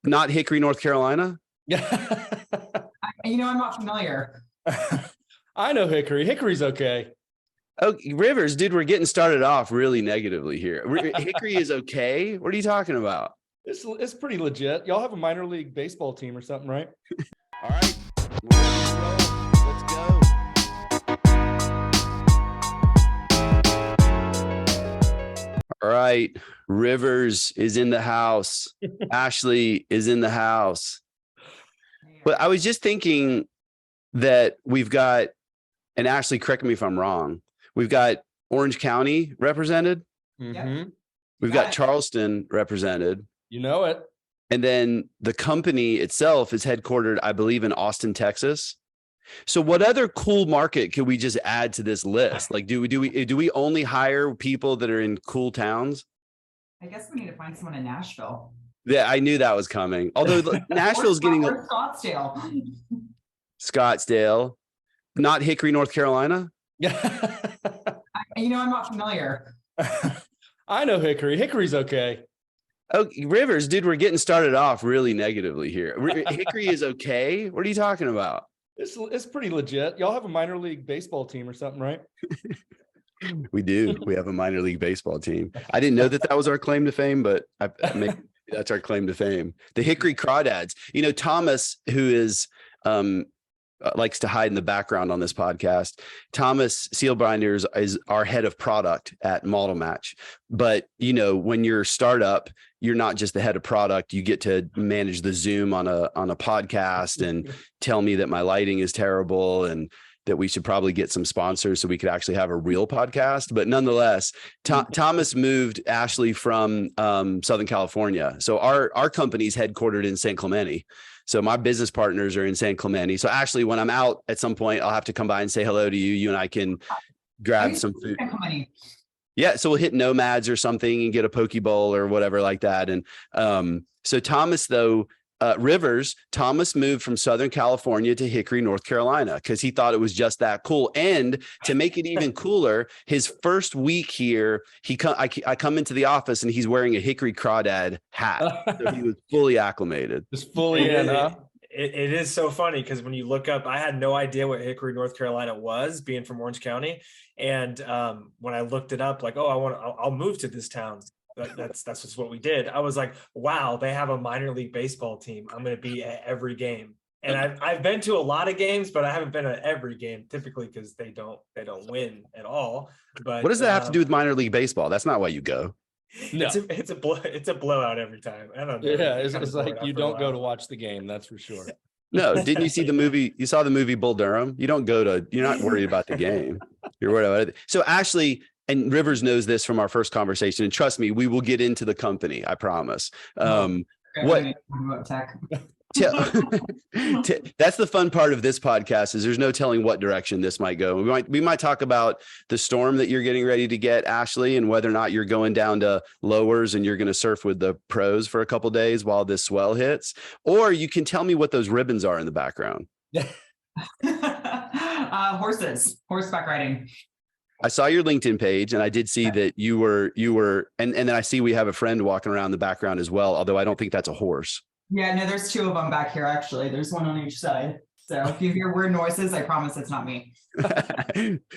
Not Hickory, North Carolina? I'm not familiar. I know Hickory. Hickory's okay. Oh, Rivers, dude, we're getting started off really negatively here. Hickory is okay? What are you talking about? It's pretty legit. Y'all have a minor league baseball team or something, right? All right, we're ready to roll. Let's go. All right, Rivers is in the house. Ashley is in the house. But I was just thinking that we've got, and Ashley, correct me if I'm wrong, we've got Orange County represented. Mm-hmm. We've got Charleston represented. You know it. And then the company itself is headquartered, I believe, in Austin, Texas. So what other cool market could we just add to this list? Like, do we only hire people that are in cool towns? I guess we need to find someone in Nashville. Yeah, I knew that was coming. Although Nashville's getting or Scottsdale. Scottsdale, not Hickory, North Carolina. I'm not familiar. I know Hickory. Hickory's okay. Oh, Rivers, dude, we're getting started off really negatively here. Hickory is okay? What are you talking about? It's pretty legit. Y'all have a minor league baseball team or something, right? We do. We have a minor league baseball team. I didn't know that was our claim to fame, but that's our claim to fame. The Hickory Crawdads. Thomas, who is likes to hide in the background on this podcast. Thomas Sealbinders is our head of product at Model Match. But, when you're a startup, you're not just the head of product. You get to manage the Zoom on a podcast and tell me that my lighting is terrible and that we should probably get some sponsors so we could actually have a real podcast. But nonetheless, Thomas moved Ashley from Southern California. So our company's headquartered in San Clemente. So my business partners are in San Clemente. So Ashley, when I'm out at some point, I'll have to come by and say hello to you. You and I can grab some food. Yeah. So we'll hit Nomads or something and get a poke bowl or whatever like that. And so Thomas, though, Thomas moved from Southern California to Hickory, North Carolina, because he thought it was just that cool. And to make it even cooler, his first week here, I come into the office and he's wearing a Hickory Crawdad hat. So he was fully acclimated. Just fully in, huh? It is so funny because when you look up, I had no idea what Hickory, North Carolina was, being from Orange County. And when I looked it up, like, I'll move to this town. That's just what we did. I was like, wow, they have a minor league baseball team. I'm going to be at every game. And I've been to a lot of games, but I haven't been at every game typically because they don't win at all. But what does that have to do with minor league baseball? That's not why you go. No. It's a blowout every time. I don't know. Yeah, it's like you don't go to watch the game. That's for sure. No, didn't you see the movie? You saw the movie Bull Durham. You're not worried about the game. You're worried about it. So Ashley, and Rivers knows this from our first conversation, and trust me, we will get into the company. I promise. That's the fun part of this podcast is there's no telling what direction this might go. We might talk about the storm that you're getting ready to get, Ashley, and whether or not you're going down to lowers and you're going to surf with the pros for a couple of days while this swell hits, or you can tell me what those ribbons are in the background. Horseback riding. I saw your LinkedIn page and I did see that you were, and then I see we have a friend walking around the background as well, although I don't think that's a horse. Yeah, no, there's two of them back here, actually. There's one on each side. So if you hear weird noises, I promise it's not me.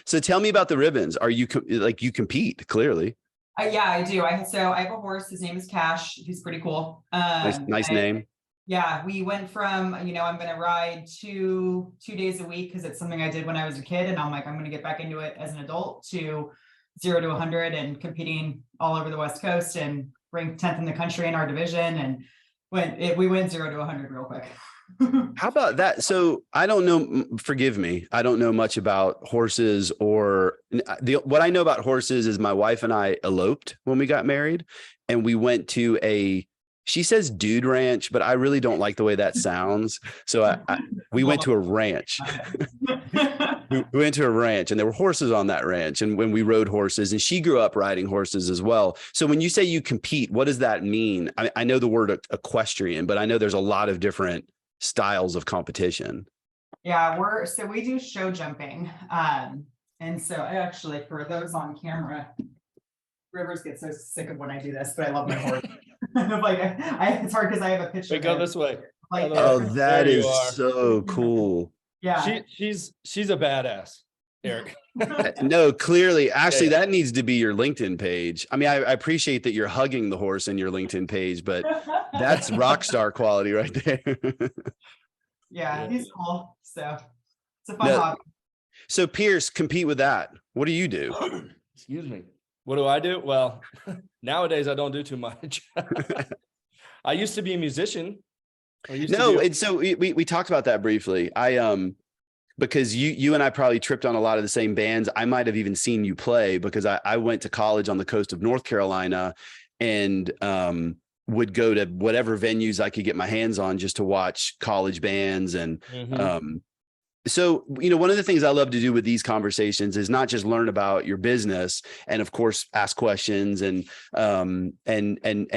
So tell me about the ribbons. Are you you compete clearly? Yeah, I do. I have a horse. His name is Cash. He's pretty cool. Nice name. Yeah, we went from, I'm going to ride two days a week because it's something I did when I was a kid. And I'm like, I'm going to get back into it as an adult, to 0 to 100 and competing all over the West Coast and ranked 10th in the country in our division. And we went 0 to 100 real quick. How about that? So I don't know, forgive me, I don't know much about horses, or what I know about horses is my wife and I eloped when we got married, and we went to she says dude ranch, but I really don't like the way that sounds. So we went to a ranch. We went to a ranch and there were horses on that ranch. And when we rode horses, and she grew up riding horses as well. So when you say you compete, what does that mean? I know the word equestrian, but I know there's a lot of different styles of competition. Yeah, we do show jumping. And so for those on camera, Rivers gets so sick of when I do this, but I love my horse. Like it's hard because I have a picture. Wait, go there. this way. Like, Oh, there. that There you is are. so cool. Yeah. She's a badass, Eric. No, clearly, actually, Yeah. that needs to be your LinkedIn page. I mean, I appreciate that you're hugging the horse in your LinkedIn page, but that's rock star quality right there. Yeah, he's cool. So it's a fun No, hobby. so Pearce, compete with that. What do you do? Excuse me. What do I do? Well, nowadays I don't do too much. I used to be a musician. No, and so we talked about that briefly. Because you and I probably tripped on a lot of the same bands. I might have even seen you play because I went to college on the coast of North Carolina and would go to whatever venues I could get my hands on just to watch college bands. And so, one of the things I love to do with these conversations is not just learn about your business and of course ask questions and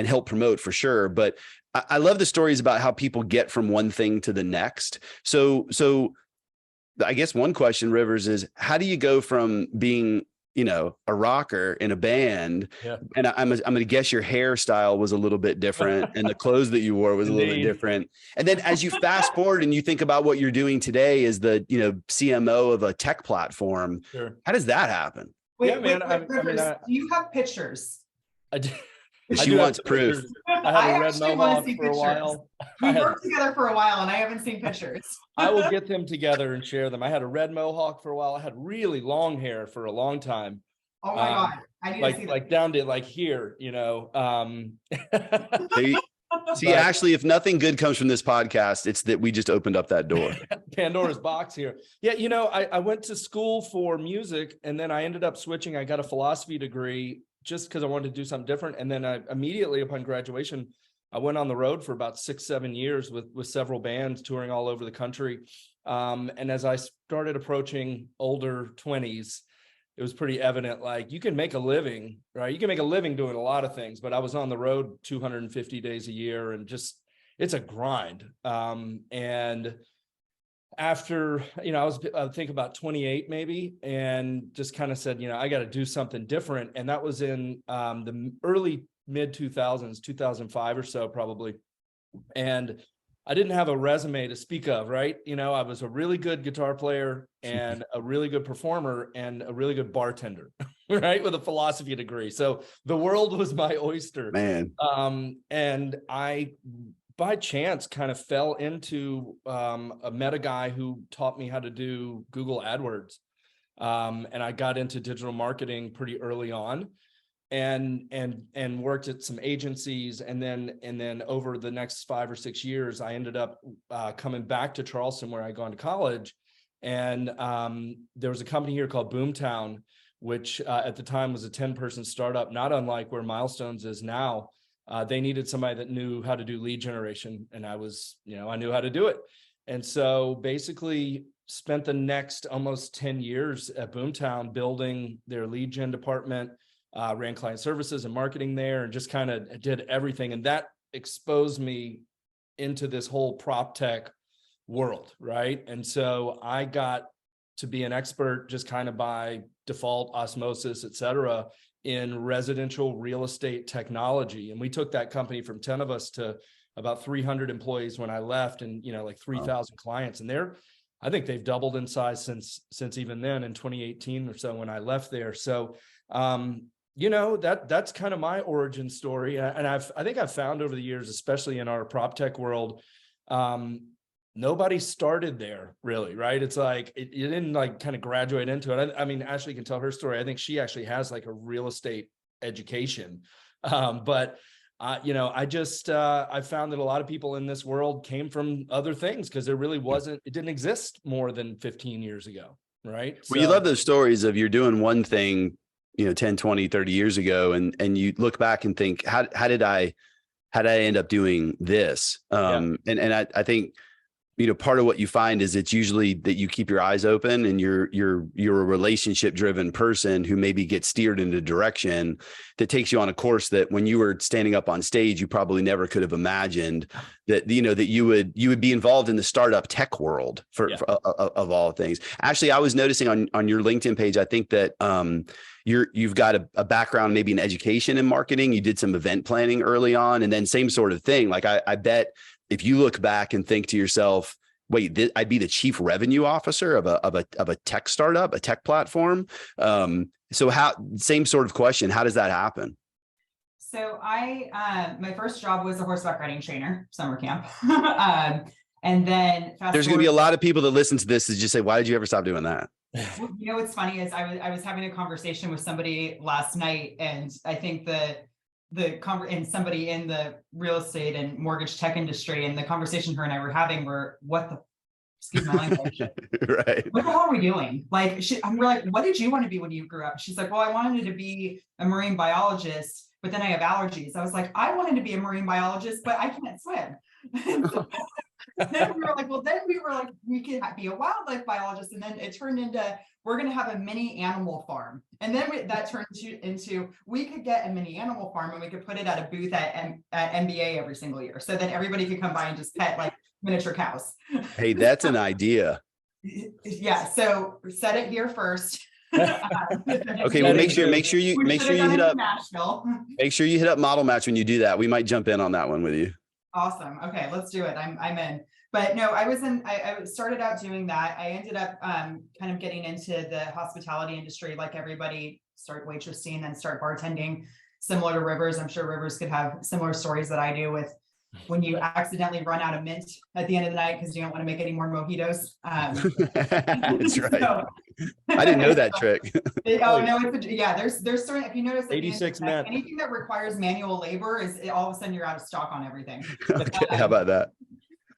help promote for sure. But I love the stories about how people get from one thing to the next. So I guess one question, Rivers, is how do you go from being, a rocker in a band? Yeah. And I'm going to guess your hairstyle was a little bit different and the clothes that you wore was a little bit different. And then as you fast forward and you think about what you're doing today as the, CMO of a tech platform, Sure. How does that happen? Wait, Yeah, man, Rivers, do you have pictures? She wants proof. I had a red actually wanna mohawk see for a pictures. while. We worked together for a while and I haven't seen pictures. I will get them together and share them. I had a red mohawk for a while. I had really long hair for a long time. Oh my God. I need to see like down to like here, See, Ashley, if nothing good comes from this podcast, it's that we just opened up that door. Pandora's box here. Yeah, I went to school for music and then I ended up switching. I got a philosophy degree just because I wanted to do something different. And then I immediately upon graduation, I went on the road for about 6-7 years with several bands touring all over the country. And as I started approaching older 20s, it was pretty evident, like you can make a living, right? You can make a living doing a lot of things, but I was on the road 250 days a year and just, it's a grind. And after, I think about 28 maybe, and just kind of said, I got to do something different. And that was in the early mid 2000s, 2005 or so, probably. And I didn't have a resume to speak of, right? I was a really good guitar player and a really good performer and a really good bartender, right? With a philosophy degree. So the world was my oyster. Man. And I, by chance, kind of fell into, met a guy who taught me how to do Google AdWords. And I got into digital marketing pretty early on. And worked at some agencies, and then over the next 5 or 6 years, I ended up coming back to Charleston, where I'd gone to college, and there was a company here called Boomtown, which at the time was a 10-person startup, not unlike where Milestones is now. They needed somebody that knew how to do lead generation, and I knew how to do it, and so basically spent the next almost 10 years at Boomtown building their lead gen department. Ran client services and marketing there and just kind of did everything. And that exposed me into this whole prop tech world, right? And so I got to be an expert just kind of by default, osmosis, et cetera, in residential real estate technology. And we took that company from 10 of us to about 300 employees when I left, and, like 3,000 clients. And I think they've doubled in size since even then in 2018 or so when I left there. So, that's kind of my origin story. And I think I've found over the years, especially in our prop tech world, nobody started there really, right? It's like, you didn't like kind of graduate into it. I mean, Ashley can tell her story. I think she actually has like a real estate education. But I found that a lot of people in this world came from other things because it didn't exist more than 15 years ago. Right. Well, you love those stories of you're doing one thing, 10, 20, 30 years ago. And you look back and think, how did I end up doing this? And I think part of what you find is it's usually that you keep your eyes open and you're a relationship driven person who maybe gets steered in a direction that takes you on a course that when you were standing up on stage, you probably never could have imagined that, that you would be involved in the startup tech world of all things. Actually, I was noticing on your LinkedIn page, I think that, you've got a background maybe in education and marketing. You did some event planning early on, and then same sort of thing. Like I bet if you look back and think to yourself, wait, I'd be the chief revenue officer of a tech startup, a tech platform. So same sort of question, how does that happen? So my first job was a horseback riding trainer, summer camp. And then there's going to be a lot of people that listen to this that just say, why did you ever stop doing that? Well, what's funny is I was having a conversation with somebody last night, and I think and somebody in the real estate and mortgage tech industry, and the conversation her and I were having were, excuse my language. Right. What the hell are we doing? Like, we're like, what did you want to be when you grew up? She's like, well, I wanted to be a marine biologist, but then I have allergies. I was like, I wanted to be a marine biologist, but I can't swim. Then we were like, we could be a wildlife biologist. And then it turned into, we're going to have a mini animal farm. And then that turned into, we could get a mini animal farm and we could put it at a booth at MBA every single year. So that everybody could come by and just pet like miniature cows. Hey, that's an idea. Yeah. So set it here first. Okay. Well, make sure you hit up Nashville. Make sure you hit up Model Match when you do that. We might jump in on that one with you. Awesome. Okay, let's do it. I'm in. But no, I started out doing that. I ended up kind of getting into the hospitality industry, like everybody, start waitressing and start bartending, similar to Rivers. I'm sure Rivers could have similar stories that I do with when you accidentally run out of mint at the end of the night because you don't want to make any more mojitos. That's right. So, I didn't know that trick. There's certain, if you notice, 86 mint. Anything that requires manual labor all of a sudden you're out of stock on everything. Okay, how about that?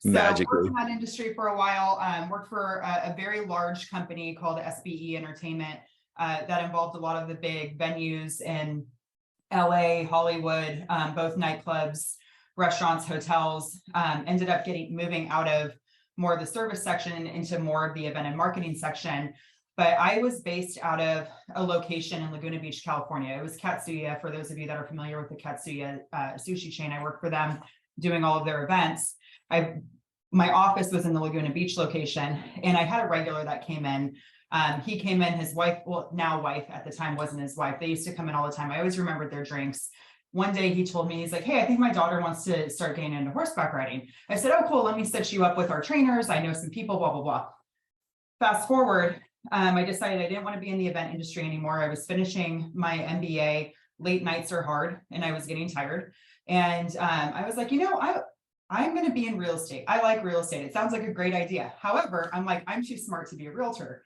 Magically. So worked in that industry for a while. Worked for a very large company called SBE Entertainment that involved a lot of the big venues in LA, Hollywood, both nightclubs, restaurants, hotels. Ended up moving out of more of the service section into more of the event and marketing section. But I was based out of a location in Laguna Beach, California. It was Katsuya. For those of you that are familiar with the Katsuya sushi chain, I worked for them doing all of their events. My office was in the Laguna Beach location, and I had a regular that came in. He came in, his wife, well, now wife, at the time wasn't his wife. They used to come in all the time. I always remembered their drinks. One day he told me, he's like, hey, I think my daughter wants to start getting into horseback riding. I said, oh, cool. Let me set you up with our trainers. I know some people, blah, blah, blah. Fast forward, I decided I didn't want to be in the event industry anymore. I was finishing my MBA. Late nights are hard and I was getting tired. And I was like, I'm going to be in real estate. I like real estate. It sounds like a great idea. However, I'm like, I'm too smart to be a realtor.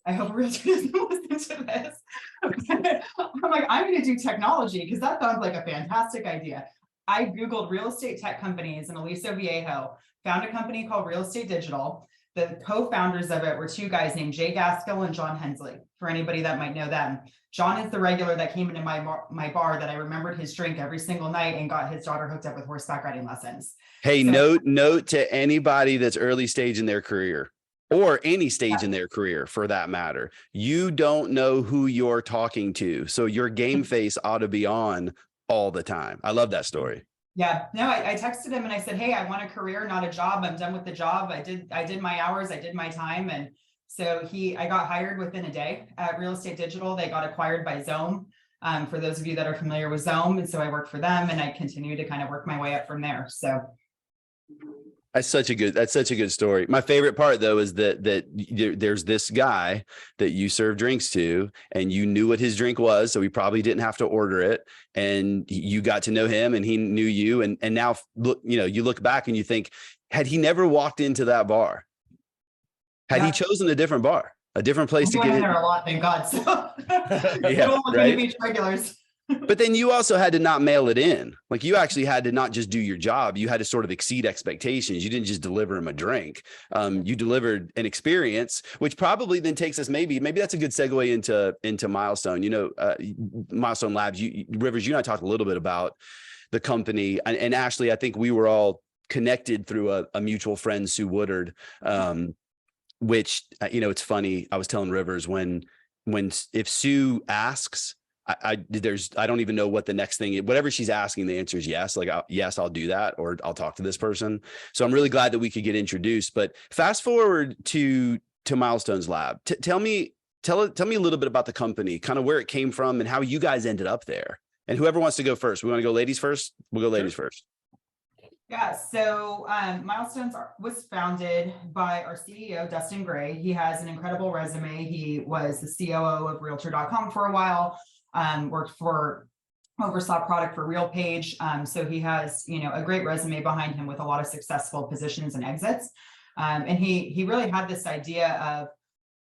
I hope a realtor doesn't listen to this. I'm like, I'm going to do technology because that sounds like a fantastic idea. I Googled real estate tech companies in Aliso Viejo, found a company called Real Estate Digital. The co-founders of it were two guys named Jay Gaskell and John Hensley, for anybody that might know them. John is the regular that came into my bar that I remembered his drink every single night and got his daughter hooked up with horseback riding lessons. Hey, note to anybody that's early stage in their career or any stage in their career for that matter. You don't know who you're talking to. So your game face ought to be on all the time. I love that story. Yeah, no, I texted him and I said, hey, I want a career, not a job. I'm done with the job. I did my hours. I did my time. And so I got hired within a day at Real Estate Digital. They got acquired by Zome. For those of you that are familiar with Zome. And so I worked for them and I continued to kind of work my way up from there. So. That's such a good story. My favorite part though, is that there's this guy that you serve drinks to and you knew what his drink was. So he probably didn't have to order it and you got to know him and he knew you. And now look, you look back and you think, had he never walked into that bar, had he chosen a different bar, a different place to get in there a lot, thank God. So yeah, right? Beach regulars. But then you also had to not mail it in. Like you actually had to not just do your job. You had to sort of exceed expectations. You didn't just deliver him a drink. You delivered an experience, which probably then takes us maybe that's a good segue into Milestone. Milestone Labs. Rivers, you and I talked a little bit about the company, and Ashley, I think we were all connected through a mutual friend, Sue Woodard, which, it's funny. I was telling Rivers if Sue asks, I don't even know what the next thing is. Whatever she's asking, the answer is yes. Like, yes, I'll do that, or I'll talk to this person. So I'm really glad that we could get introduced. But fast forward to Milestones Lab. Tell me a little bit about the company, kind of where it came from and how you guys ended up there. And whoever wants to go first, we want to go ladies first. We'll go ladies first. Yeah, so Milestones was founded by our CEO, Dustin Gray. He has an incredible resume. He was the COO of Realtor.com for a while, oversaw product for RealPage. So he has, a great resume behind him with a lot of successful positions and exits. And he really had this idea of,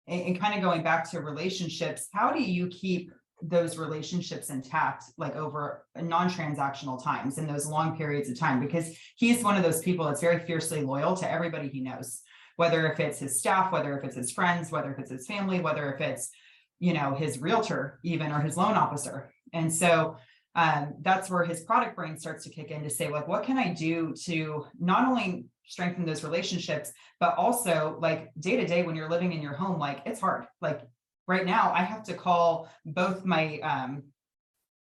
and kind of going back to relationships, how do you keep those relationships intact, like over non-transactional times and those long periods of time? Because he's one of those people that's very fiercely loyal to everybody he knows, whether if it's his staff, whether if it's his friends, whether if it's his family, whether if it's, his realtor even, or his loan officer. And so that's where his product brain starts to kick in to say, like, what can I do to not only strengthen those relationships, but also, like, day to day when you're living in your home, like, it's hard. Like, right now, I have to call both my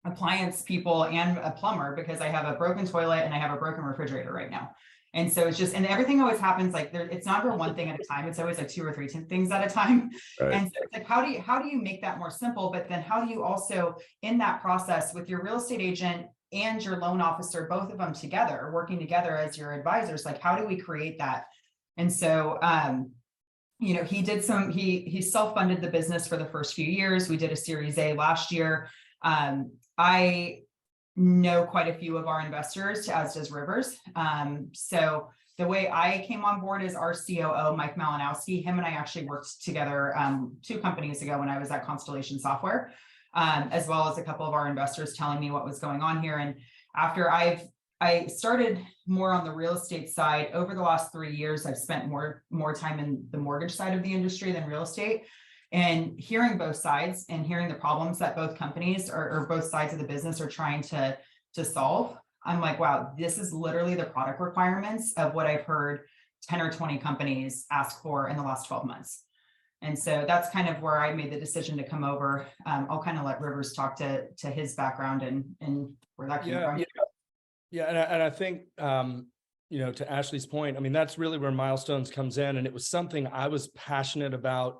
appliance people and a plumber because I have a broken toilet and I have a broken refrigerator right now. And so it's just, and everything always happens like it's not one thing at a time. It's always like 2 or 3 things at a time. Right. And so it's like, how do you make that more simple? But then how do you also, in that process with your real estate agent and your loan officer, both of them together, working together as your advisors, like, how do we create that? And so, he did he self-funded the business for the first few years. We did a Series A last year. I know quite a few of our investors, as does Rivers. So the way I came on board is our COO, Mike Malinowski. Him and I actually worked together 2 companies ago when I was at Constellation Software, as well as a couple of our investors telling me what was going on here. And after I started more on the real estate side, over the last 3 years, I've spent more time in the mortgage side of the industry than real estate. And hearing both sides and hearing the problems that both companies or both sides of the business are trying to solve, I'm like, wow, this is literally the product requirements of what I've heard 10 or 20 companies ask for in the last 12 months. And so that's kind of where I made the decision to come over. I'll kind of let Rivers talk to his background and where that came from. Yeah, and I think, to Ashley's point, I mean, that's really where Milestones comes in. And it was something I was passionate about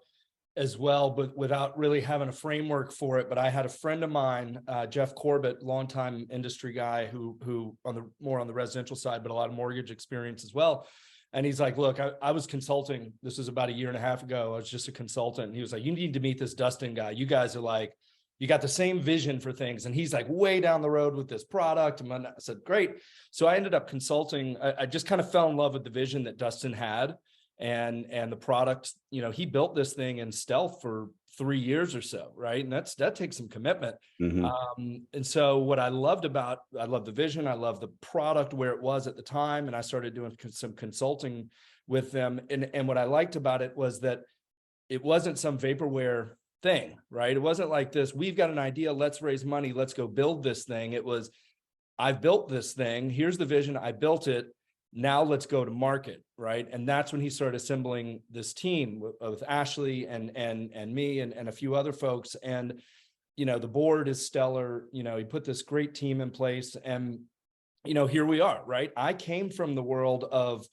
as well, but without really having a framework for it. But I had a friend of mine, Jeff Corbett, longtime industry guy who more on the residential side, but a lot of mortgage experience as well. And he's like, look, I was consulting. This was about 1.5 years ago. I was just a consultant. And he was like, you need to meet this Dustin guy. You guys are like, you got the same vision for things. And he's like way down the road with this product. And I said, great. So I ended up consulting. I just kind of fell in love with the vision that Dustin had and the product. He built this thing in stealth for 3 years or so, right? And that takes some commitment. Mm-hmm. And so what I love the vision. I love the product where it was at the time. And I started doing some consulting with them. And what I liked about it was that it wasn't some vaporware thing, right? It wasn't like this, we've got an idea, let's raise money, let's go build this thing. It was, I've built this thing, here's the vision, I built it, now let's go to market, right? And that's when he started assembling this team with Ashley and me and a few other folks. And, the board is stellar. He put this great team in place and, here we are, right? I came from the world of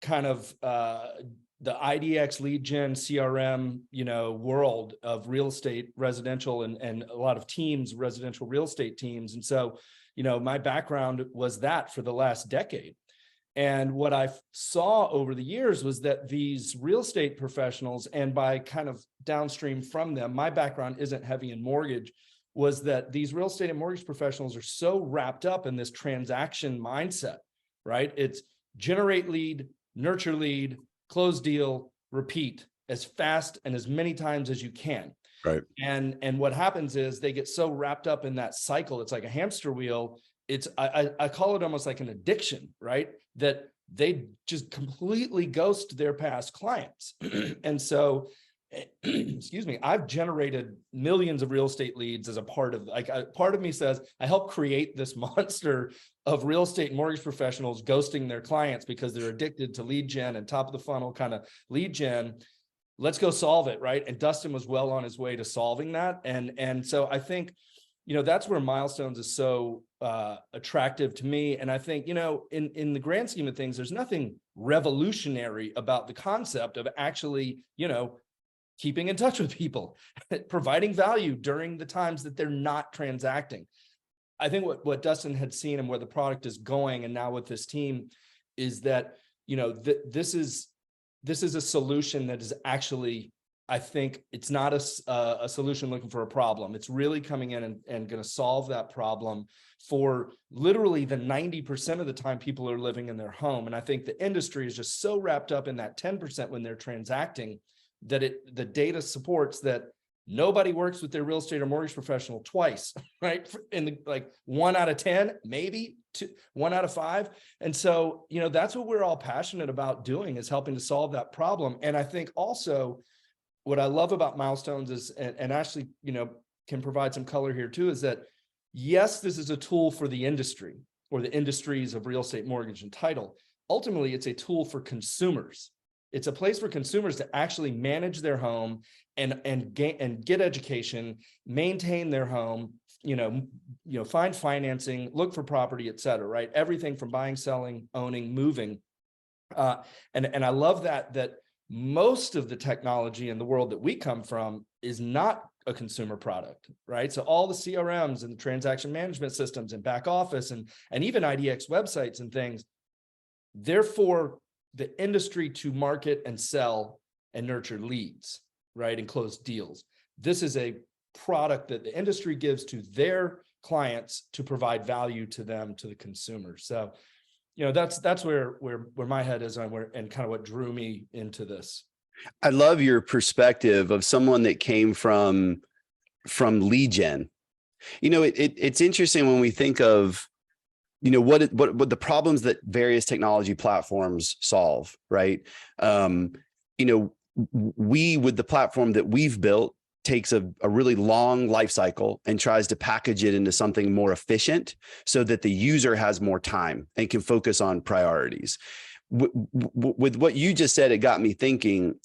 kind of, the IDX lead gen CRM, world of real estate, residential, and a lot of teams, residential real estate teams. And so, my background was that for the last decade. And what I saw over the years was that these real estate professionals, and by kind of downstream from them, my background isn't heavy in mortgage, was that these real estate and mortgage professionals are so wrapped up in this transaction mindset, right? It's generate lead, nurture lead, close deal, repeat as fast and as many times as you can. Right. And what happens is they get so wrapped up in that cycle. It's like a hamster wheel. I call it almost like an addiction, right? That they just completely ghost their past clients. And so, excuse me, I've generated millions of real estate leads as a part of, part of me says, I helped create this monster of real estate and mortgage professionals ghosting their clients because they're addicted to lead gen and top of the funnel kind of lead gen. Let's go solve it, right? And Dustin was well on his way to solving that. And so I think, that's where Milestones is so attractive to me. And I think, in the grand scheme of things, there's nothing revolutionary about the concept of actually, keeping in touch with people, providing value during the times that they're not transacting. I think what Dustin had seen and where the product is going, and now with this team, is that, this is a solution that is actually, I think it's not a solution looking for a problem. It's really coming in and going to solve that problem for literally the 90% of the time people are living in their home. And I think the industry is just so wrapped up in that 10% when they're transacting that the data supports that nobody works with their real estate or mortgage professional twice, right? In like 1 out of 10, maybe 1 out of 5. And so, that's what we're all passionate about doing, is helping to solve that problem. And I think also what I love about Milestones is, and Ashley, can provide some color here too, is that yes, this is a tool for the industry or the industries of real estate, mortgage, and title. Ultimately, it's a tool for consumers. It's a place for consumers to actually manage their home and get education, maintain their home, find financing, look for property, et cetera, right? Everything from buying, selling, owning, moving. And I love that most of the technology in the world that we come from is not a consumer product, right? So all the CRMs and the transaction management systems and back office and even IDX websites and things, they're for the industry to market and sell and nurture leads, right? And close deals. This is a product that the industry gives to their clients to provide value to them, to the consumer. So, that's where my head is on and kind of what drew me into this. I love your perspective of someone that came from lead gen. It's interesting when we think of, what the problems that various technology platforms solve, right? We, with the platform that we've built, takes a really long life cycle and tries to package it into something more efficient so that the user has more time and can focus on priorities. With what you just said, it got me thinking,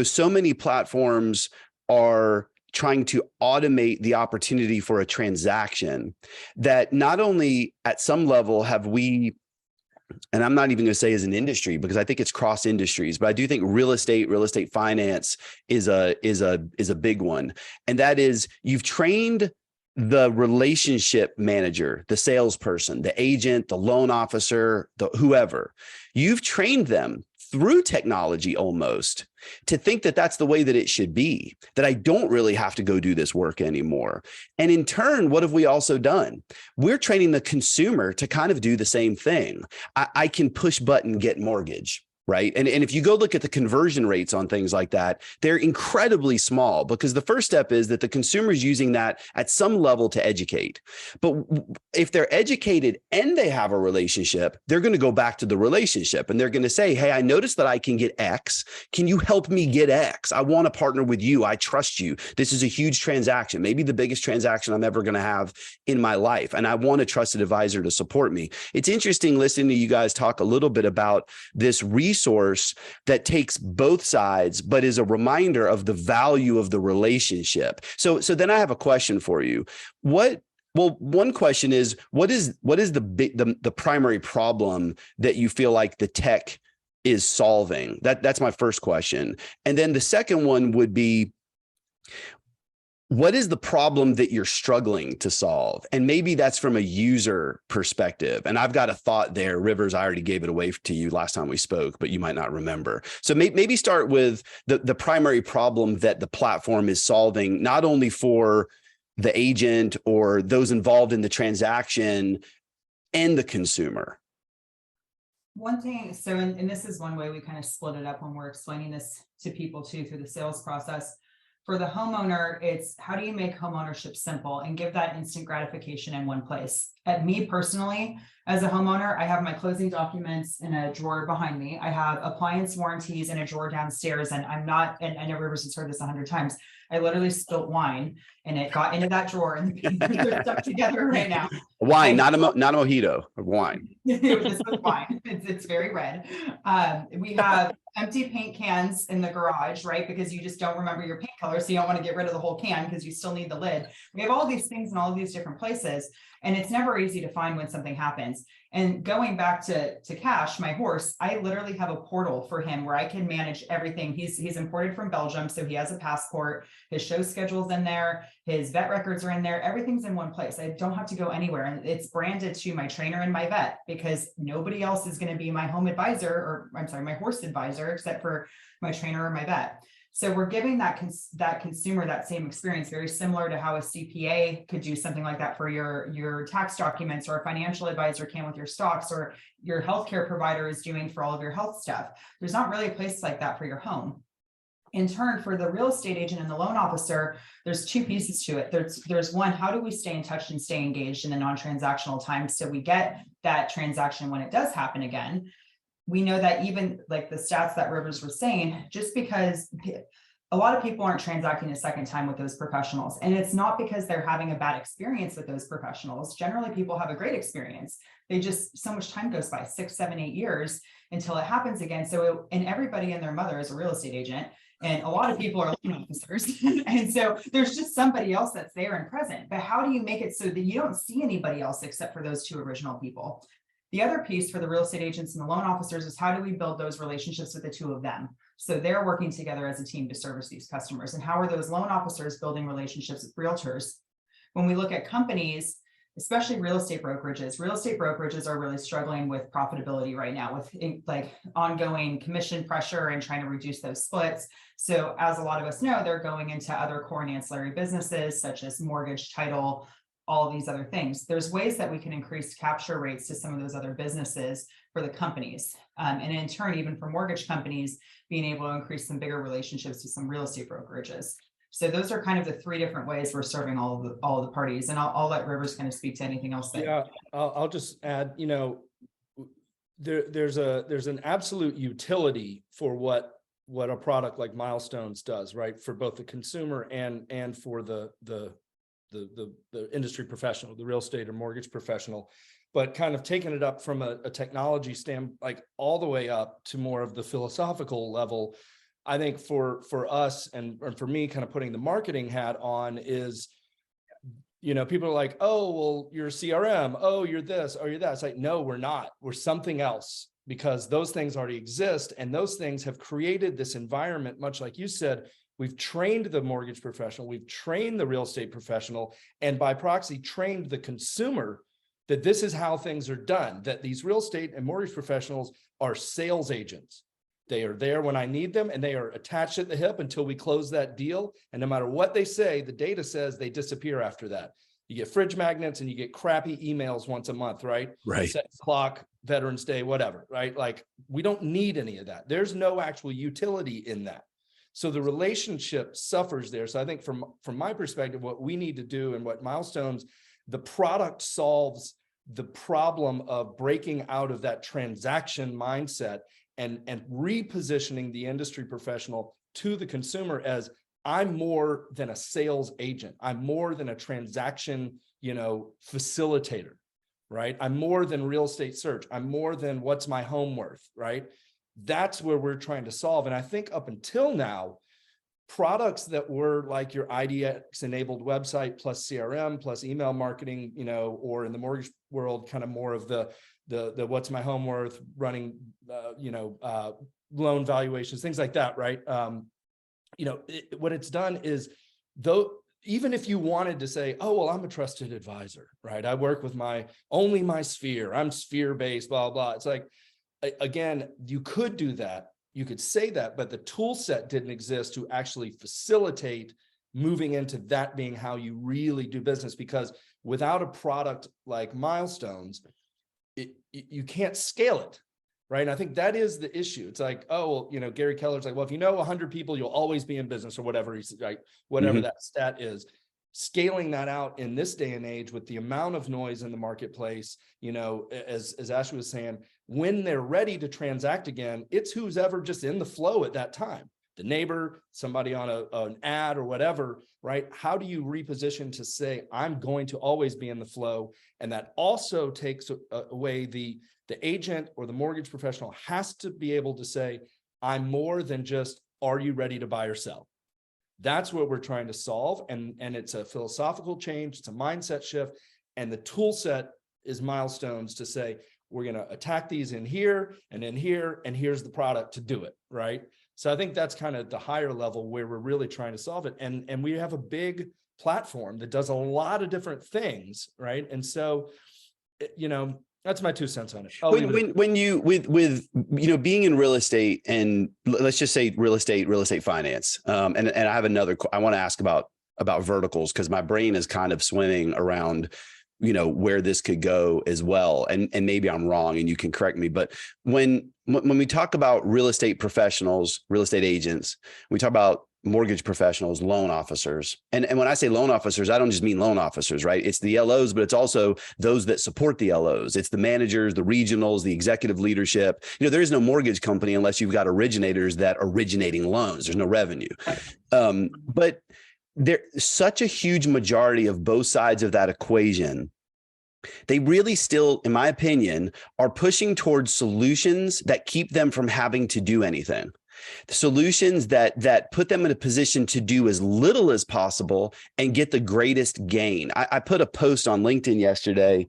so many platforms are trying to automate the opportunity for a transaction that not only at some level have we, and I'm not even going to say as an industry, because I think it's cross industries, but I do think real estate finance is a big one. And that is, you've trained the relationship manager, the salesperson, the agent, the loan officer, whoever. You've trained them through technology almost to think that that's the way that it should be, that I don't really have to go do this work anymore. And in turn, what have we also done? We're training the consumer to kind of do the same thing. I can push button, get mortgage. Right. And if you go look at the conversion rates on things like that, they're incredibly small, because the first step is that the consumer is using that at some level to educate. But if they're educated and they have a relationship, they're going to go back to the relationship and they're going to say, hey, I noticed that I can get X. Can you help me get X? I want to partner with you. I trust you. This is a huge transaction, maybe the biggest transaction I'm ever going to have in my life. And I want a trusted advisor to support me. It's interesting listening to you guys talk a little bit about this resource that takes both sides, but is a reminder of the value of the relationship. So then I have a question for you. One question is, what is the primary problem that you feel like the tech is solving? That's my first question. And then the second one would be, what is the problem that you're struggling to solve? And maybe that's from a user perspective. And I've got a thought there. Rivers, I already gave it away to you last time we spoke, but you might not remember. So maybe start with the primary problem that the platform is solving, not only for the agent or those involved in the transaction and the consumer. One thing, so and this is one way we kind of split it up when we're explaining this to people too through the sales process. For the homeowner, it's how do you make homeownership simple and give that instant gratification in one place? At me personally, as a homeowner, I have my closing documents in a drawer behind me. I have appliance warranties in a drawer downstairs, and I'm not, and I know Rivers has heard this 100 times. I literally spilt wine and it got into that drawer and the papers are stuck together right now. Wine, not a mojito, wine. This is wine. It's very red. We have empty paint cans in the garage, right? Because you just don't remember your paint color. So you don't want to get rid of the whole can because you still need the lid. We have all these things in all of these different places. And it's never easy to find when something happens. And going back to Cash, my horse, I literally have a portal for him where I can manage everything. He's imported from Belgium, so he has a passport. His show schedule's in there. His vet records are in there. Everything's in one place. I don't have to go anywhere. And it's branded to my trainer and my vet because nobody else is going to be my home advisor, or I'm sorry, my horse advisor, except for my trainer or my vet. So we're giving that consumer that same experience, very similar to how a CPA could do something like that for your tax documents, or a financial advisor can with your stocks, or your healthcare provider is doing for all of your health stuff. There's not really a place like that for your home. In turn, for the real estate agent and the loan officer, there's two pieces to it. There's one, how do we stay in touch and stay engaged in the non-transactional time so we get that transaction when it does happen again. We know that even like the stats that Rivers was saying, just because a lot of people aren't transacting a second time with those professionals, and it's not because they're having a bad experience with those professionals. Generally, people have a great experience. They just, so much time goes by, 6, 7, 8 years until it happens again. So, and everybody and their mother is a real estate agent, and a lot of people are loan officers. And so there's just somebody else that's there and present. But how do you make it so that you don't see anybody else except for those two original people? The other piece for the real estate agents and the loan officers is how do we build those relationships with the two of them? So they're working together as a team to service these customers. And how are those loan officers building relationships with realtors? When we look at companies, especially real estate brokerages are really struggling with profitability right now with like ongoing commission pressure and trying to reduce those splits. So as a lot of us know, they're going into other core and ancillary businesses such as mortgage, title, all of these other things. There's ways that we can increase capture rates to some of those other businesses for the companies. And in turn, even for mortgage companies, being able to increase some bigger relationships with some real estate brokerages. So those are kind of the three different ways we're serving all of the parties. And I'll let Rivers kind of speak to anything else. Yeah, I'll just add, you know, there's an absolute utility for what a product like Milestones does, right? For both the consumer and for the industry professional, the real estate or mortgage professional, but kind of taking it up from a technology stand, like all the way up to more of the philosophical level. I think for us and for me, kind of putting the marketing hat on is, you know, people are like, oh, well, you're a CRM. Oh, you're this, oh, you're that. It's like, no, we're not. We're something else, because those things already exist. And those things have created this environment, much like you said. We've trained the mortgage professional, we've trained the real estate professional, and by proxy trained the consumer that this is how things are done, that these real estate and mortgage professionals are sales agents. They are there when I need them, and they are attached at the hip until we close that deal. And no matter what they say, the data says they disappear after that. You get fridge magnets and you get crappy emails once a month, right? Right. Set clock, Veterans Day, whatever, right? Like, we don't need any of that. There's no actual utility in that. So the relationship suffers there. So I think from my perspective, what we need to do and what Milestones, the product solves the problem of breaking out of that transaction mindset and repositioning the industry professional to the consumer as, I'm more than a sales agent. I'm more than a transaction, you know, facilitator, right? I'm more than real estate search. I'm more than what's my home worth, right? That's where we're trying to solve. And I think up until now, products that were like your IDX enabled website plus CRM plus email marketing, you know, or in the mortgage world, kind of more of the what's my home worth, running, loan valuations, things like that, right? What it's done is, though, even if you wanted to say, oh, well, I'm a trusted advisor, right? I work with only my sphere, I'm sphere based, blah, blah. It's like, again, you could do that. You could say that, but the tool set didn't exist to actually facilitate moving into that being how you really do business. Because without a product like Milestones, you can't scale it, right? And I think that is the issue. It's like, oh, well, you know, Gary Keller's like, well, if you know 100 people, you'll always be in business, or whatever he's like, whatever that stat is. Scaling that out in this day and age with the amount of noise in the marketplace, you know, as Ashley was saying, when they're ready to transact again, it's who's ever just in the flow at that time. The neighbor, somebody on an ad or whatever, right? How do you reposition to say, I'm going to always be in the flow? And that also takes away the agent or the mortgage professional has to be able to say, I'm more than just, are you ready to buy or sell? That's what we're trying to solve. And it's a philosophical change. It's a mindset shift. And the tool set is milestones to say, we're going to attack these in here and in here, and here's the product to do it, right? So I think that's kind of the higher level where we're really trying to solve it. And we have a big platform that does a lot of different things, right? And so, you know, that's my 2 cents on it. When you with you know, being in real estate, and let's just say real estate finance, and I have another, I want to ask about verticals, because my brain is kind of swimming around, you know, where this could go as well. And maybe I'm wrong and you can correct me, but when we talk about real estate professionals, real estate agents, we talk about mortgage professionals, loan officers. And when I say loan officers, I don't just mean loan officers, right? It's the LOs, but it's also those that support the LOs. It's the managers, the regionals, the executive leadership. You know, there is no mortgage company unless you've got originators that are originating loans. There's no revenue. But there's such a huge majority of both sides of that equation. They really still, in my opinion, are pushing towards solutions that keep them from having to do anything. Solutions that put them in a position to do as little as possible and get the greatest gain. I put a post on LinkedIn yesterday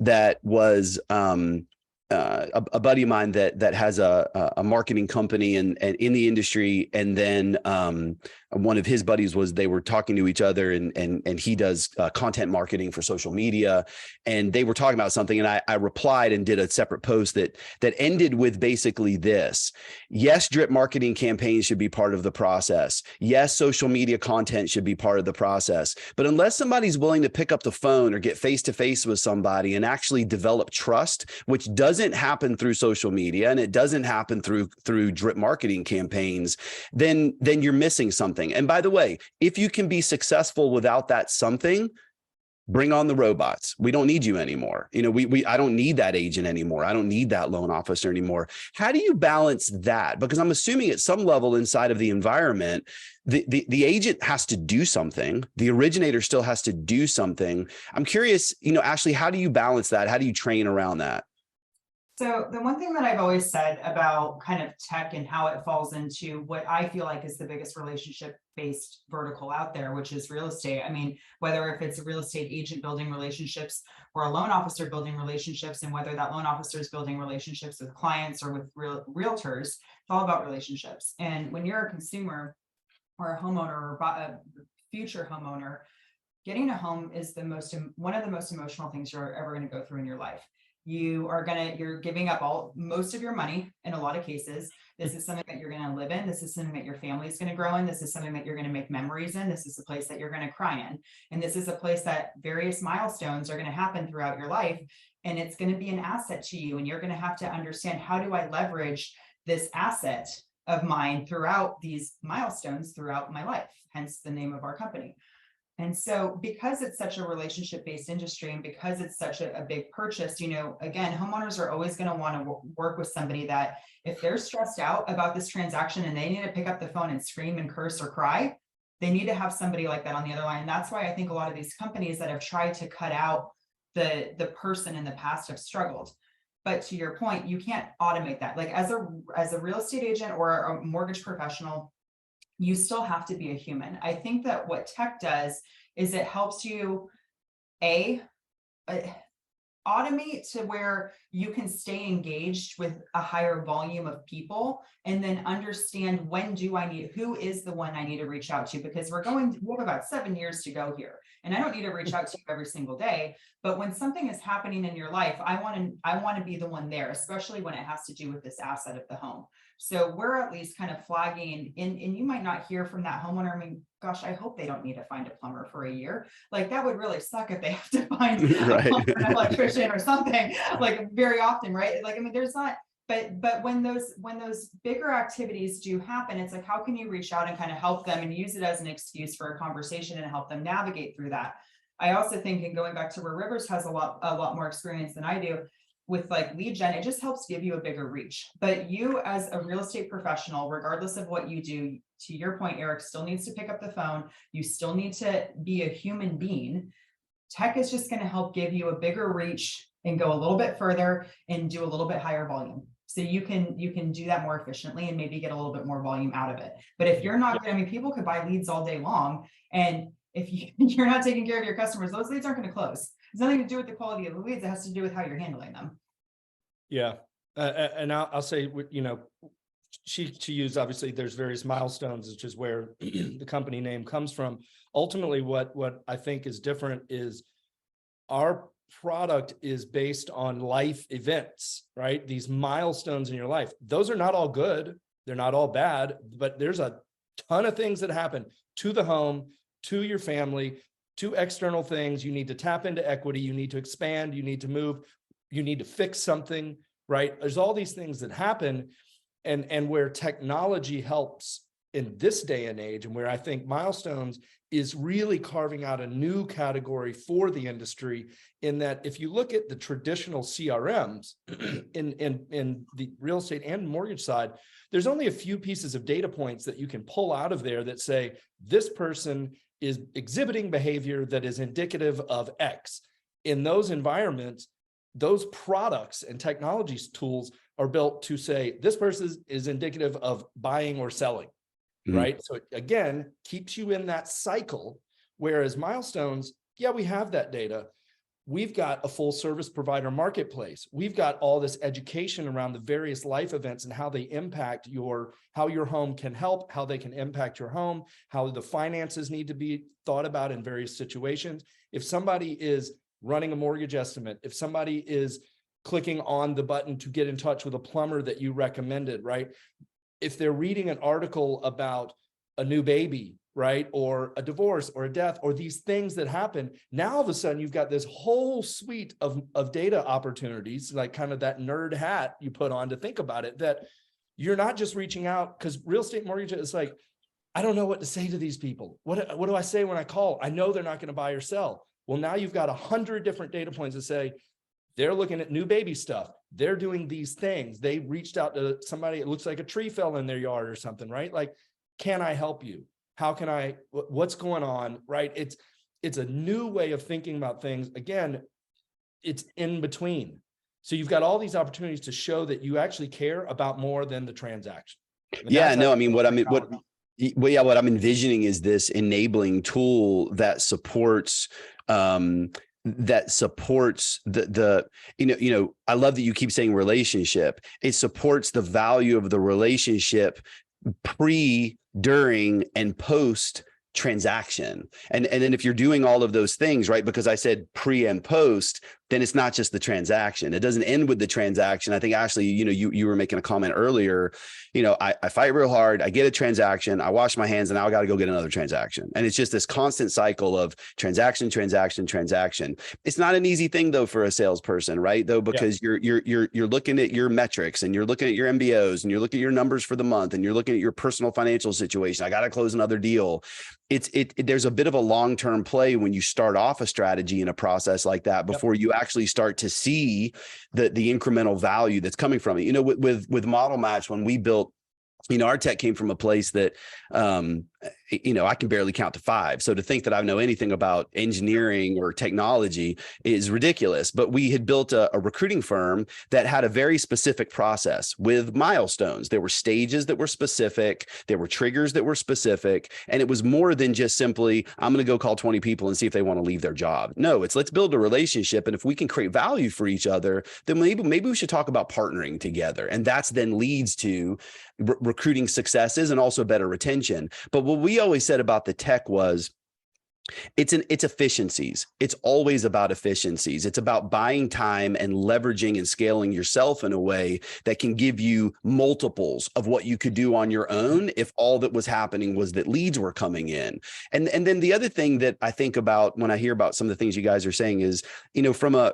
that was a buddy of mine that has a marketing company and in the industry, and then one of his buddies they were talking to each other, and he does content marketing for social media, and they were talking about something, and I replied and did a separate post that ended with basically this: yes, drip marketing campaigns should be part of the process. Yes, social media content should be part of the process. But unless somebody's willing to pick up the phone or get face to face with somebody and actually develop trust, which doesn't happen through social media and it doesn't happen through drip marketing campaigns, then you're missing something. And by the way, if you can be successful without that something, bring on the robots. We don't need you anymore. You know, I don't need that agent anymore. I don't need that loan officer anymore. How do you balance that? Because I'm assuming at some level inside of the environment, the agent has to do something. The originator still has to do something. I'm curious, you know, Ashley, how do you balance that? How do you train around that? So the one thing that I've always said about kind of tech and how it falls into what I feel like is the biggest relationship-based vertical out there, which is real estate. I mean, whether if it's a real estate agent building relationships or a loan officer building relationships, and whether that loan officer is building relationships with clients or with realtors, it's all about relationships. And when you're a consumer or a homeowner or a future homeowner, getting a home is one of the most emotional things you're ever going to go through in your life. You're giving up most of your money in a lot of cases. This is something that you're going to live in. This is something that your family is going to grow in. This is something that you're going to make memories in. This is a place that you're going to cry in. And this is a place that various milestones are going to happen throughout your life. And it's going to be an asset to you. And you're going to have to understand, how do I leverage this asset of mine throughout these milestones throughout my life? Hence the name of our company. And so because it's such a relationship-based industry, and because it's such a big purchase, you know, again, homeowners are always going to want to work with somebody that, if they're stressed out about this transaction and they need to pick up the phone and scream and curse or cry, they need to have somebody like that on the other line. And that's why I think a lot of these companies that have tried to cut out the person in the past have struggled. But to your point, you can't automate that. Like as a real estate agent or a mortgage professional, you still have to be a human. I think that what tech does is it helps you automate to where you can stay engaged with a higher volume of people, and then understand who is the one I need to reach out to, because we have about 7 years to go here. And I don't need to reach out to you every single day, but when something is happening in your life, I want to be the one there, especially when it has to do with this asset of the home. So we're at least kind of flagging, and you might not hear from that homeowner. I mean, gosh, I hope they don't need to find a plumber for a year. Like that would really suck if they have to find Right. a plumber, an electrician or something, like very often, right? Like, I mean, there's not, But when those bigger activities do happen, it's like, how can you reach out and kind of help them and use it as an excuse for a conversation and help them navigate through that? I also think, and going back to where Rivers has a lot more experience than I do with like lead gen, it just helps give you a bigger reach. But you as a real estate professional, regardless of what you do, to your point, Eric, still needs to pick up the phone. You still need to be a human being. Tech is just going to help give you a bigger reach and go a little bit further and do a little bit higher volume. So you can do that more efficiently and maybe get a little bit more volume out of it. But if you're not, I mean, people could buy leads all day long, and if you're not taking care of your customers, those leads aren't going to close. It's nothing to do with the quality of the leads. It has to do with how you're handling them. Yeah. And I'll say, you know, she used, obviously there's various milestones, which is where the company name comes from. Ultimately, what I think is different is our product is based on life events, right? These milestones in your life. Those are not all good. They're not all bad, but there's a ton of things that happen to the home, to your family, to external things. You need to tap into equity. You need to expand. You need to move. You need to fix something, right? There's all these things that happen, and where technology helps in this day and age, and where I think Milestones is really carving out a new category for the industry, in that if you look at the traditional CRMs in the real estate and mortgage side, there's only a few pieces of data points that you can pull out of there that say, this person is exhibiting behavior that is indicative of X. In those environments, those products and technology tools are built to say, this person is indicative of buying or selling. Right. So again, keeps you in that cycle. Whereas Milestones, yeah, we have that data. We've got a full service provider marketplace. We've got all this education around the various life events and how they impact how your home can help, how they can impact your home, how the finances need to be thought about in various situations. If somebody is running a mortgage estimate, if somebody is clicking on the button to get in touch with a plumber that you recommended, right? If they're reading an article about a new baby, right, or a divorce or a death, or these things that happen, now all of a sudden you've got this whole suite of data opportunities, like kind of that nerd hat you put on to think about it, that you're not just reaching out, because real estate mortgage is like, I don't know what to say to these people. What do I say when I call? I know they're not going to buy or sell. Well, now you've got 100 different data points that say, they're looking at new baby stuff. They're doing these things. They reached out to somebody. It looks like a tree fell in their yard or something, right? Like, can I help you? How can I, what's going on, right? It's a new way of thinking about things. Again, it's in between. So you've got all these opportunities to show that you actually care about more than the transaction. Yeah, no, I mean, what I'm envisioning is this enabling tool that supports, the I love that you keep saying relationship. It supports the value of the relationship pre, during, and post transaction. And then if you're doing all of those things, right, because I said pre and post, then it's not just the transaction. It doesn't end with the transaction. I think, Ashley, you were making a comment earlier, I fight real hard. I get a transaction. I wash my hands, and now I got to go get another transaction. And it's just this constant cycle of transaction. It's not an easy thing though for a salesperson, right? Though, because you're looking at your metrics, and you're looking at your MBOs, and you're looking at your numbers for the month, and you're looking at your personal financial situation. I got to close another deal. There's a bit of a long-term play when you start off a strategy in a process like that before you actually start to see the incremental value that's coming from it. With Model Match, when we built, our tech came from a place that, I can barely count to 5. So to think that I know anything about engineering or technology is ridiculous. But we had built a recruiting firm that had a very specific process with milestones. There were stages that were specific. There were triggers that were specific. And it was more than just simply, I'm going to go call 20 people and see if they want to leave their job. No, it's let's build a relationship. And if we can create value for each other, then maybe we should talk about partnering together. And that's then leads to recruiting successes and also better retention. But what we always said about the tech was it's efficiencies. It's always about efficiencies. It's about buying time and leveraging and scaling yourself in a way that can give you multiples of what you could do on your own if all that was happening was that leads were coming in. And then the other thing that I think about when I hear about some of the things you guys are saying is, from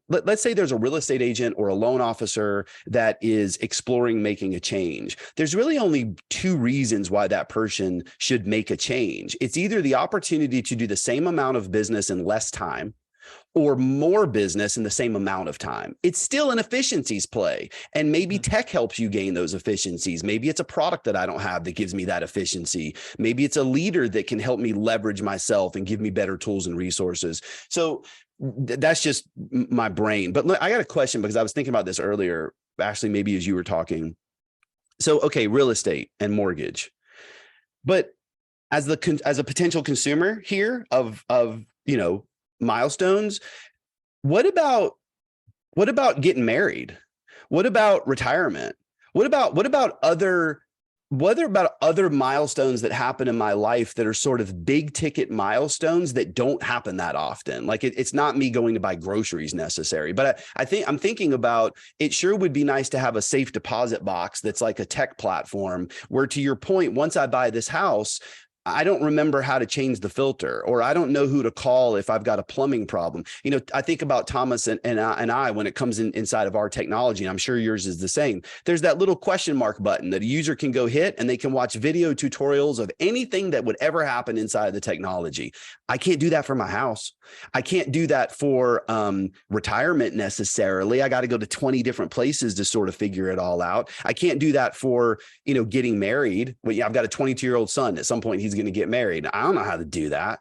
let's say there's a real estate agent or a loan officer that is exploring making a change. There's really only two reasons why that person should make a change. It's either the opportunity to do the same amount of business in less time, or more business in the same amount of time. It's still an efficiencies play. And maybe tech helps you gain those efficiencies. Maybe it's a product that I don't have that gives me that efficiency. Maybe it's a leader that can help me leverage myself and give me better tools and resources. So that's just my brain. But look, I got a question, because I was thinking about this earlier, actually, maybe as you were talking. So, okay, real estate and mortgage. But as a potential consumer here of milestones, what about getting married? What about retirement? What about other milestones that happen in my life that are sort of big ticket milestones that don't happen that often? Like it's not me going to buy groceries necessary, but I'm thinking about, it sure would be nice to have a safe deposit box that's like a tech platform where, to your point, once I buy this house, I don't remember how to change the filter, or I don't know who to call if I've got a plumbing problem. I think about Thomas and I when it comes inside of our technology, and I'm sure yours is the same. There's that little question mark button that a user can go hit, and they can watch video tutorials of anything that would ever happen inside of the technology. I can't do that for my house. I can't do that for retirement necessarily. I got to go to 20 different places to sort of figure it all out. I can't do that for, getting married. Well, yeah, I've got a 22-year-old son. At some point, he's going to get married. I don't know how to do that.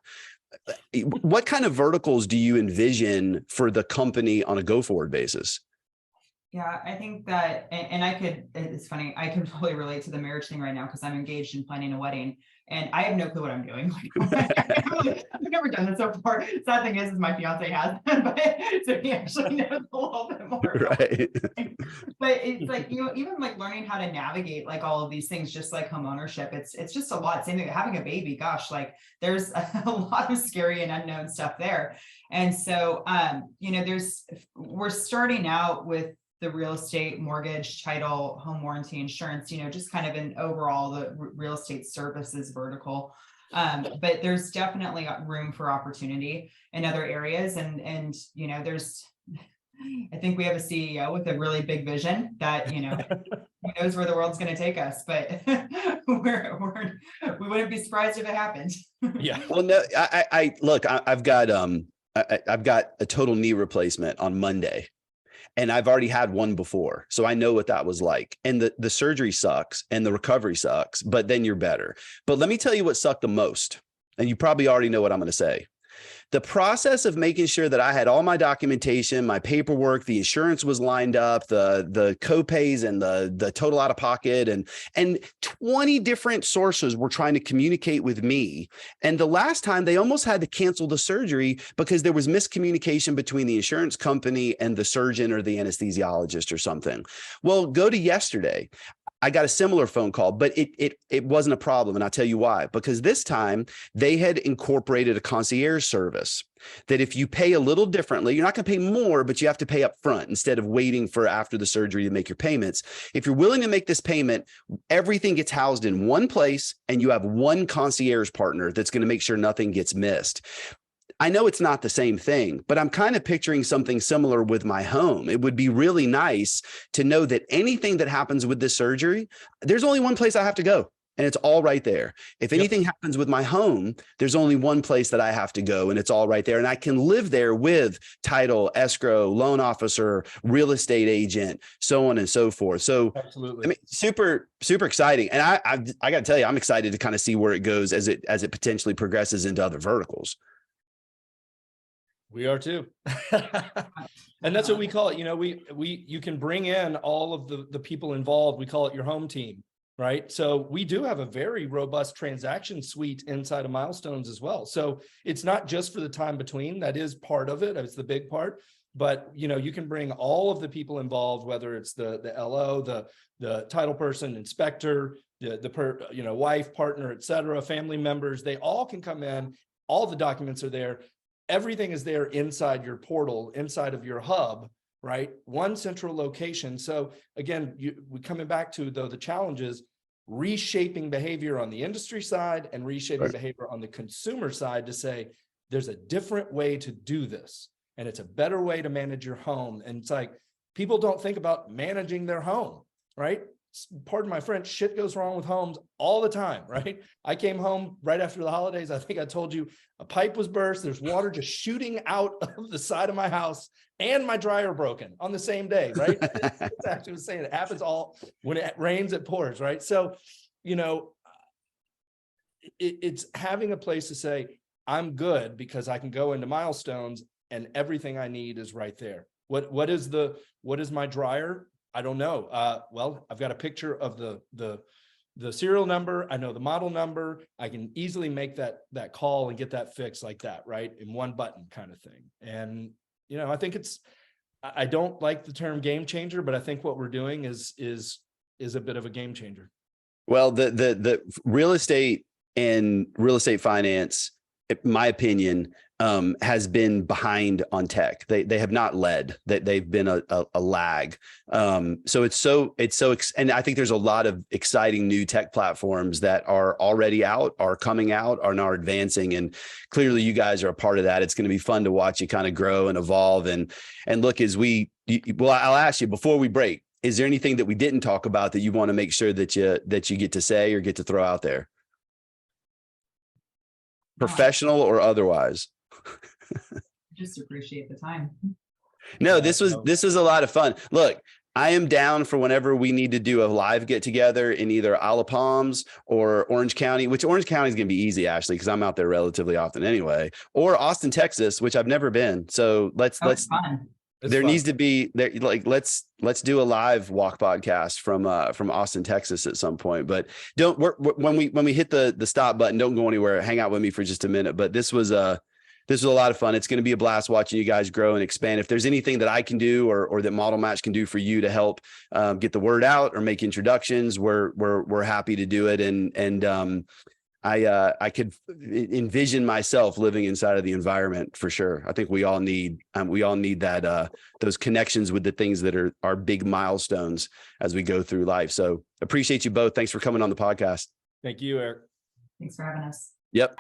What kind of verticals do you envision for the company on a go-forward basis? Yeah, I think that, and it's funny, I can totally relate to the marriage thing right now, because I'm engaged and planning a wedding, and I have no clue what I'm doing. I've never done this so far. Sad thing is my fiance has, but so he actually knows a little bit more. Right. But it's like, even like learning how to navigate like all of these things, just like home ownership, it's just a lot. Same thing, having a baby, gosh, like there's a lot of scary and unknown stuff there. And so, we're starting out with the real estate, mortgage, title, home warranty, insurance, just kind of an overall the real estate services vertical. But there's definitely room for opportunity in other areas. And I think we have a CEO with a really big vision that, who knows where the world's going to take us, but we wouldn't be surprised if it happened. Yeah. Well, no, I've got a total knee replacement on Monday. And I've already had one before, so I know what that was like. And the surgery sucks and the recovery sucks, but then you're better. But let me tell you what sucked the most. And you probably already know what I'm going to say. The process of making sure that I had all my documentation, my paperwork, the insurance was lined up, the co-pays and the total out of pocket, and 20 different sources were trying to communicate with me. And the last time they almost had to cancel the surgery because there was miscommunication between the insurance company and the surgeon or the anesthesiologist or something. Well, go to yesterday. I got a similar phone call, but it wasn't a problem. And I'll tell you why. Because this time they had incorporated a concierge service that if you pay a little differently, you're not going to pay more, but you have to pay up front instead of waiting for after the surgery to make your payments. If you're willing to make this payment, everything gets housed in one place and you have one concierge partner that's going to make sure nothing gets missed. I know it's not the same thing, but I'm kind of picturing something similar with my home. It would be really nice to know that anything that happens with this surgery, there's only one place I have to go, and it's all right there. If anything happens with my home, there's only one place that I have to go, and it's all right there. And I can live there with title, escrow, loan officer, real estate agent, so on and so forth. So absolutely, I mean, super, super exciting. And I got to tell you, I'm excited to kind of see where it goes as it potentially progresses into other verticals. We are too. And that's what we call it. You can bring in all of the people involved. We call it your home team, right? So we do have a very robust transaction suite inside of Milestones as well. So it's not just for the time between. That is part of it. It's the big part. But, you can bring all of the people involved, whether it's the LO, the title person, inspector, the wife, partner, et cetera, family members. They all can come in. All the documents are there. Everything is there inside your portal, inside of your hub, right? One central location. So again, we're coming back to the challenges, reshaping behavior on the industry side and reshaping behavior on the consumer side to say, there's a different way to do this. and it's a better way to manage your home. And it's like, people don't think about managing their home, right? Pardon my French, shit goes wrong with homes all the time, right? I came home right after the holidays. I think I told you a pipe was burst. There's water just shooting out of the side of my house, and my dryer broken on the same day, right? It's actually was saying it happens all when it rains, it pours, right? So, you know, it's having a place to say, I'm good because I can go into Milestones and everything I need is right there. What is my dryer? I don't know. Well, I've got a picture of the serial number. I know the model number. I can easily make that call and get that fixed like that, right? In one button kind of thing. And, you know, I think I don't like the term game changer, but I think what we're doing is a bit of a game changer. Well, the real estate and real estate finance, in my opinion, has been behind on tech. They have not led. They've been a lag. So and I think there's a lot of exciting new tech platforms that are already out, are coming out, are now advancing, and clearly you guys are a part of that. It's going to be fun to watch you kind of grow and evolve. And look, well, I'll ask you before we break, is there anything that we didn't talk about that you want to make sure that you get to say or get to throw out there? Professional or otherwise? Just appreciate the time. No, this was a lot of fun. Look, I am down for whenever we need to do a live get together in either Isle of Palms or Orange County, which Orange County is going to be easy, Ashley, because I'm out there relatively often anyway, or Austin, Texas, which I've never been. So let's fun. Needs to be there. Like, let's do a live walk podcast from Austin, Texas at some point, but when we hit the stop button, don't go anywhere. Hang out with me for just a minute. But this was a lot of fun. It's going to be a blast watching you guys grow and expand. If there's anything that I can do or that Model Match can do for you to help get the word out or make introductions, we're happy to do it. And I could envision myself living inside of the environment for sure. I think we all need that those connections with the things that are big milestones as we go through life. So appreciate you both. Thanks for coming on the podcast. Thank you, Eric. Thanks for having us. Yep.